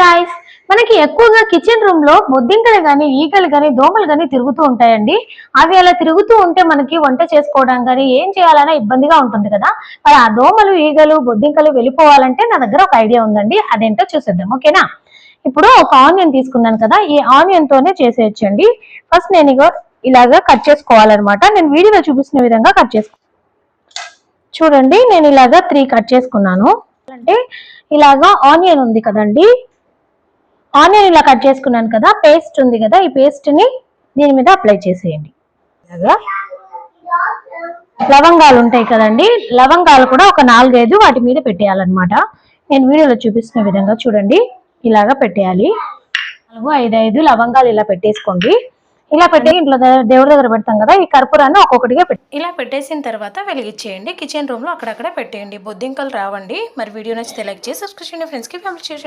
Guys, మనకి ఎక్కువగా kitchen room లో బొద్దింకలు గానీ ఈగలు గానీ దోమలు గానీ తిరుగుతూ ఉంటాయండి. అవి అలా తిరుగుతూ ఉంటే మనకి వంట చేసుకోవడం గానీ ఏం చేయాలన్నా ఇబ్బందిగా ఉంటుంది కదా. మరి ఆ దోమలు ఈగలు బొద్దింకలు వెళ్ళిపోవాలంటే నా దగ్గర ఒక ఐడియా ఉందండి. అదేంటో చూసేద్దాం, ఓకేనా. ఇప్పుడు ఒక ఆనియన్ తీసుకున్నాను కదా, ఈ ఆనియన్ తోనే చేసేయచ్చండి. ఫస్ట్ నేను ఇలాగా కట్ చేసుకోవాలన్నమాట. నేను వీడియోలో చూపిస్తున్న విధంగా కట్ చేసుకో. చూడండి, నేను ఇలాగా 3 కట్ చేసుకున్నాను. అంటే ఇలాగా ఆనియన్ ఉంది కదండి, ఆనియన్ ఇలా కట్ చేసుకున్నాను కదా, పేస్ట్ ఉంది కదా, ఈ పేస్ట్ ని దీని మీద అప్లై చేసేయండి. ఇలాగా లవంగాలు ఉంటాయి కదండి, లవంగాలు కూడా ఒక 4-5 వాటి మీద పెట్టేయాలన్నమాట. నేను వీడియోలో చూపిస్తున్న విధంగా చూడండి, ఇలాగా పెట్టేయాలి. 4-5 లవంగాలు ఇలా పెట్టేసుకోండి. ఇలా పెట్టి ఇంట్లో దేవుడి దగ్గర పెడతాం కదా, ఈ కర్పూరాన్ని ఒక్కొక్కటిగా ఇలా పెట్టేసిన తర్వాత వెలిగించేయండి. కిచెన్ రూమ్ లో అక్కడక్కడ పెట్టేయండి, బొద్దింకలు రావండి. మరి వీడియో నచ్చితే లైక్ చేసి సబ్స్క్రైబ్ చేయండి, ఫ్రెండ్స్ కి ఫ్యామిలీ చేయండి.